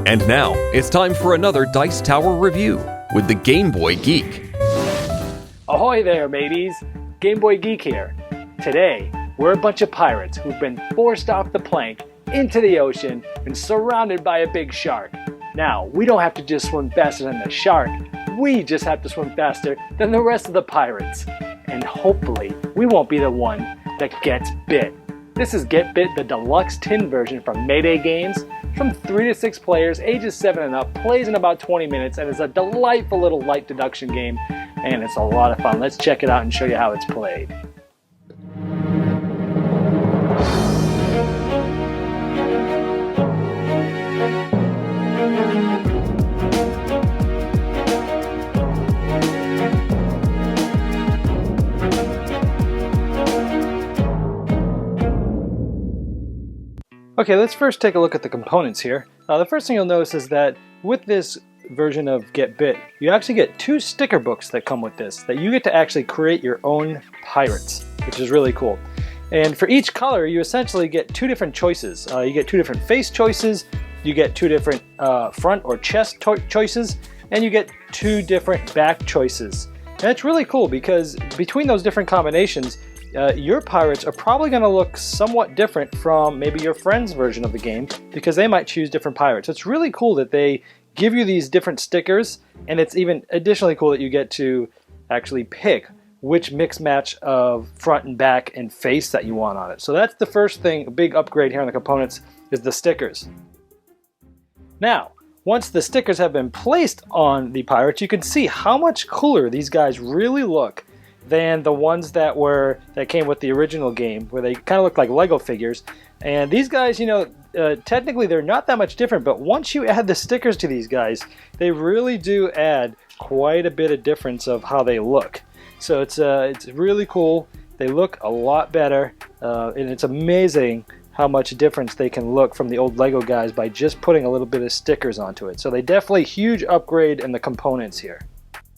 And now, it's time for another Dice Tower review with the Game Boy Geek. Ahoy there, mateys! Game Boy Geek here. Today, we're a bunch of pirates who've been forced off the plank into the ocean and surrounded by a big shark. Now, we don't have to just swim faster than the shark. We just have to swim faster than the rest of the pirates. And hopefully, we won't be the one that gets bit. This is Get Bit, the deluxe tin version from Mayday Games. From 3 to 6 players, ages 7 and up, plays in about 20 minutes, and is a delightful little light deduction game, and it's a lot of fun. Let's check it out and show you how it's played. Okay, let's first take a look at the components here. The first thing you'll notice is that with this version of Get Bit, you actually get 2 sticker books that come with this, that you get to actually create your own pirates, which is really cool. And for each color, you essentially get 2 different choices. You get 2 different face choices, you get 2 different front or chest choices, and you get 2 different back choices. And it's really cool because between those different combinations, your pirates are probably going to look somewhat different from maybe your friend's version of the game because they might choose different pirates. It's really cool that they give you these different stickers, and it's even additionally cool that you get to actually pick which mix match of front and back and face that you want on it. So that's the first thing, a big upgrade here on the components, is the stickers. Now, once the stickers have been placed on the pirates, you can see how much cooler these guys really look than the ones that came with the original game, where they kind of look like Lego figures. And these guys, technically they're not that much different, but once you add the stickers to these guys, they really do add quite a bit of difference of how they look. So it's really cool. They look a lot better, and it's amazing how much difference they can look from the old Lego guys by just putting a little bit of stickers onto it. So they definitely huge upgrade in the components here.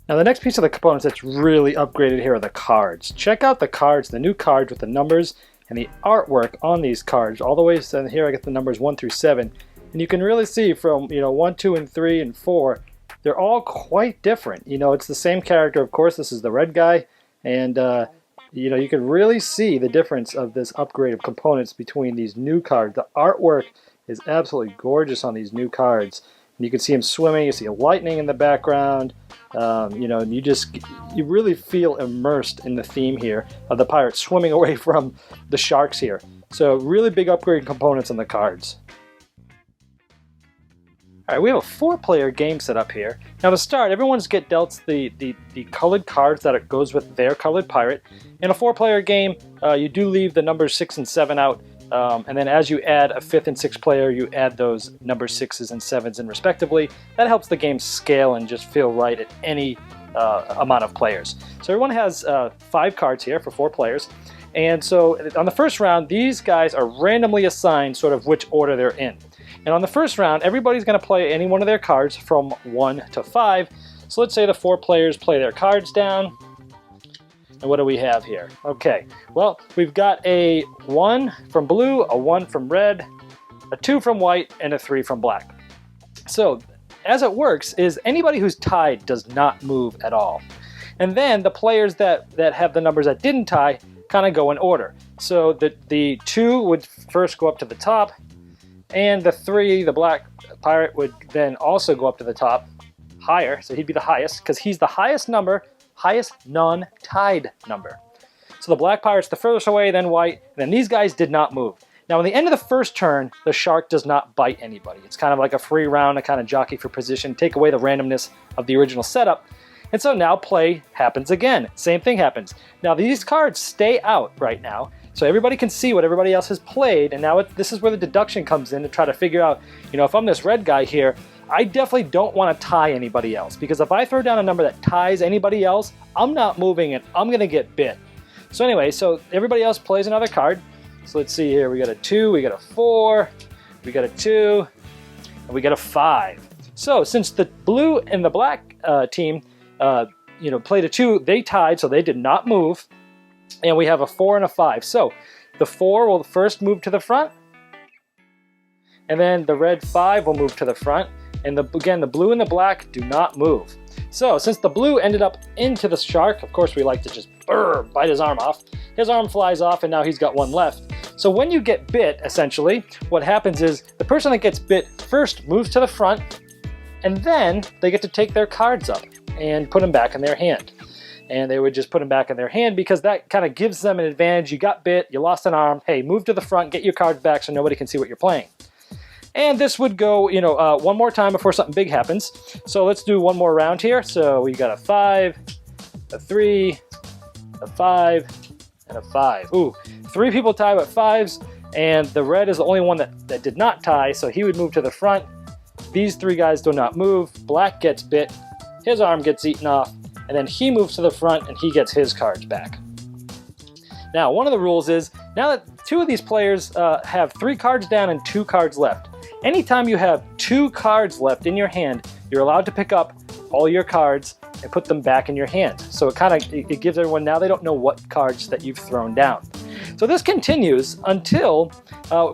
Now the next piece of the components that's really upgraded here are the cards. Check out the cards, the new cards with the numbers and the artwork on these cards. All the way to here I get the numbers 1 through 7. And you can really see from 1, 2, and 3, and 4, they're all quite different. It's the same character, of course. This is the red guy. And you can really see the difference of this upgrade of components between these new cards. The artwork is absolutely gorgeous on these new cards. And you can see him swimming, you see lightning in the background. And you really feel immersed in the theme here of the pirates swimming away from the sharks here. So really big upgrade components on the cards. Alright, we have a 4-player game set up here. Now to start, everyone's get dealt the colored cards that it goes with their colored pirate. In a 4-player game, you do leave the numbers 6 and 7 out. And then as you add a 5th and 6th player, you add those number 6s and 7s in respectively. That helps the game scale and just feel right at any amount of players. So everyone has 5 cards here for 4 players. And so on the first round, these guys are randomly assigned sort of which order they're in. And on the first round, everybody's going to play any one of their cards from 1 to 5. So let's say the 4 players play their cards down. And what do we have here? Okay, well, we've got a 1 from blue, a 1 from red, a 2 from white, and a 3 from black. So, as it works is anybody who's tied does not move at all. And then the players that have the numbers that didn't tie kind of go in order. So the 2 would first go up to the top, and the 3, the black pirate, would then also go up to the top higher, so he'd be the highest, because he's the highest non-tied number. So the black pirate's the furthest away, then white, and then these guys did not move. Now, at the end of the first turn, the shark does not bite anybody. It's kind of like a free round, a kind of jockey for position, take away the randomness of the original setup. And so now play happens again. Same thing happens. Now, these cards stay out right now, so everybody can see what everybody else has played, and now this is where the deduction comes in to try to figure out, if I'm this red guy here, I definitely don't want to tie anybody else, because if I throw down a number that ties anybody else, I'm not moving and I'm going to get bit. So anyway, so everybody else plays another card. So let's see here, we got a 2, we got a 4, we got a 2, and we got a 5. So since the blue and the black team played a 2, they tied, so they did not move. And we have a 4 and a 5. So the 4 will first move to the front, and then the red 5 will move to the front, and again, the blue and the black do not move. So since the blue ended up into the shark, of course we like to just bite his arm off. His arm flies off and now he's got one left. So when you get bit, essentially, what happens is the person that gets bit first moves to the front, and then they get to take their cards up and put them back in their hand. And they would just put them back in their hand because that kind of gives them an advantage. You got bit, you lost an arm, hey, move to the front, get your cards back so nobody can see what you're playing. And this would go, one more time before something big happens. So let's do one more round here. So we got a 5, a 3, a 5, and a 5. Ooh, 3 people tie with 5s, and the red is the only one that did not tie, so he would move to the front. These 3 guys do not move. Black gets bit, his arm gets eaten off, and then he moves to the front and he gets his cards back. Now, one of the rules is, now that 2 of these players have 3 cards down and 2 cards left, anytime you have 2 cards left in your hand, you're allowed to pick up all your cards and put them back in your hand. So it gives everyone, now they don't know what cards that you've thrown down. So this continues until,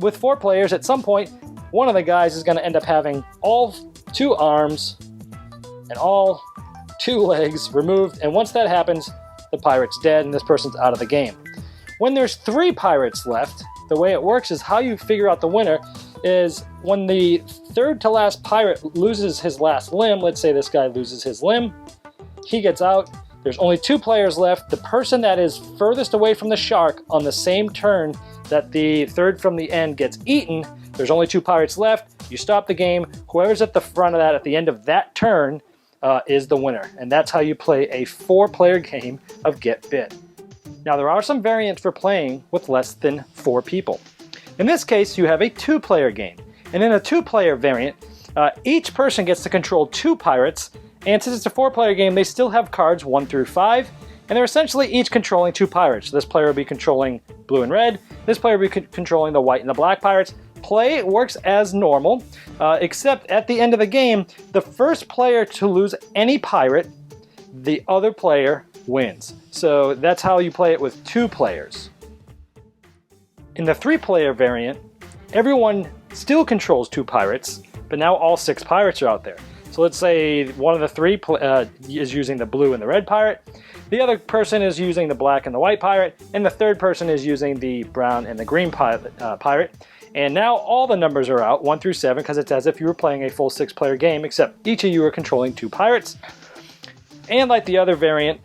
with 4 players, at some point, one of the guys is going to end up having all 2 arms and all 2 legs removed, and once that happens, the pirate's dead and this person's out of the game. When there's 3 pirates left, the way it works is how you figure out the winner is when the third to last pirate loses his last limb. Let's say this guy loses his limb, he gets out. There's only 2 players left. The person that is furthest away from the shark on the same turn that the third from the end gets eaten, there's only 2 pirates left. You stop the game. Whoever's at the front of that at the end of that turn is the winner. And that's how you play a 4-player game of Get Bit. Now there are some variants for playing with less than 4 people. In this case, you have a 2-player game. And in a 2-player variant, each person gets to control 2 pirates, and since it's a 4-player game, they still have cards 1 through 5, and they're essentially each controlling 2 pirates. This player will be controlling blue and red, this player will be controlling the white and the black pirates. Play works as normal, except at the end of the game, the first player to lose any pirate, the other player wins. So that's how you play it with 2 players. In the 3-player variant, everyone still controls 2 pirates, but now all 6 pirates are out there. So let's say one of the 3 is using the blue and the red pirate, the other person is using the black and the white pirate, and the third person is using the brown and the green pirate. And now all the numbers are out, 1 through 7, because it's as if you were playing a full 6-player game, except each of you are controlling 2 pirates. And like the other variant,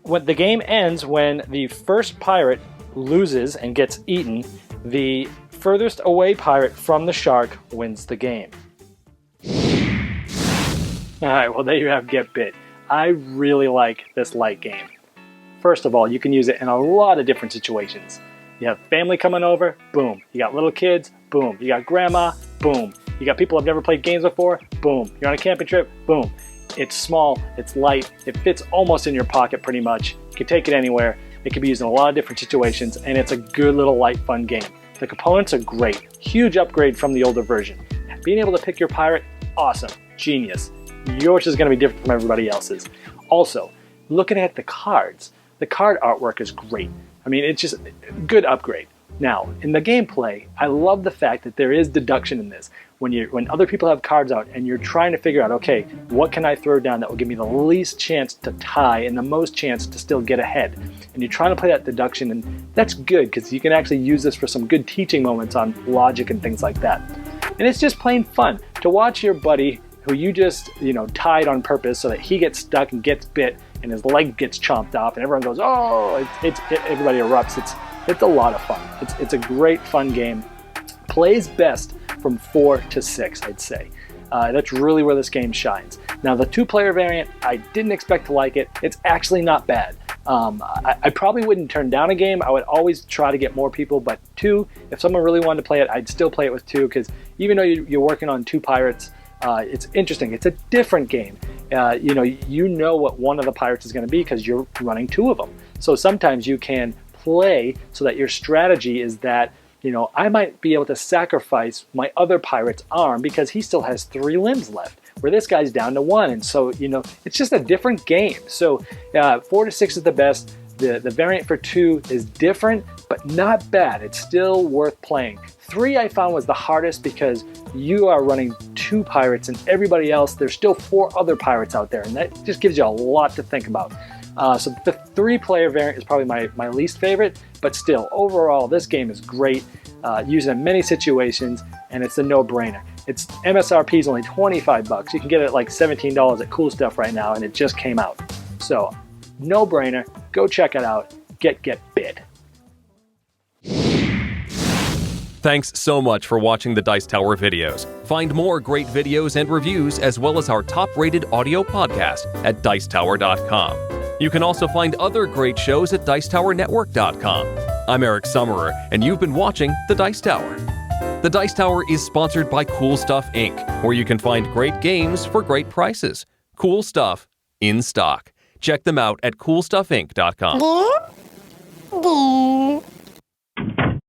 when the game ends when the first pirate loses and gets eaten, the furthest away pirate from the shark wins the game. Alright, well there you have Get Bit. I really like this light game. First of all, you can use it in a lot of different situations. You have family coming over, boom. You got little kids, boom. You got grandma, boom. You got people who've never played games before, boom. You're on a camping trip, boom. It's small, it's light, it fits almost in your pocket pretty much. You can take it anywhere. It can be used in a lot of different situations, and it's a good little light, fun game. The components are great. Huge upgrade from the older version. Being able to pick your pirate, awesome, genius. Yours is going to be different from everybody else's. Also, looking at the cards, the card artwork is great. I mean, it's just a good upgrade. Now, in the gameplay, I love the fact that there is deduction in this. When other people have cards out and you're trying to figure out, okay, what can I throw down that will give me the least chance to tie and the most chance to still get ahead? And you're trying to play that deduction, and that's good because you can actually use this for some good teaching moments on logic and things like that. And it's just plain fun to watch your buddy who you just, tied on purpose so that he gets stuck and gets bit and his leg gets chomped off and everyone goes, oh, everybody erupts. It's a lot of fun. It's a great fun game. Plays best from 4 to 6, I'd say. That's really where this game shines. Now the 2-player variant, I didn't expect to like it. It's actually not bad. I probably wouldn't turn down a game. I would always try to get more people, but 2, if someone really wanted to play it, I'd still play it with 2 because even though you're working on 2 pirates, it's interesting. It's a different game. You know what one of the pirates is going to be because you're running 2 of them. So sometimes you can play so that your strategy is that, I might be able to sacrifice my other pirate's arm because he still has 3 limbs left, where this guy's down to 1. And so, it's just a different game. So 4 to 6 is the best. The variant for 2 is different, but not bad. It's still worth playing. 3 I found was the hardest because you are running 2 pirates and everybody else, there's still 4 other pirates out there, and that just gives you a lot to think about. So the 3-player variant is probably my least favorite, but still, overall, this game is great, used in many situations, and it's a no-brainer. Its MSRP is only $25. You can get it at like $17 at Cool Stuff right now, and it just came out. So, no-brainer. Go check it out. Get bit. Thanks so much for watching the Dice Tower videos. Find more great videos and reviews, as well as our top-rated audio podcast at Dicetower.com. You can also find other great shows at Dicetowernetwork.com. I'm Eric Summerer, and you've been watching The Dice Tower. The Dice Tower is sponsored by Cool Stuff Inc., where you can find great games for great prices. Cool stuff in stock. Check them out at CoolStuffInc.com.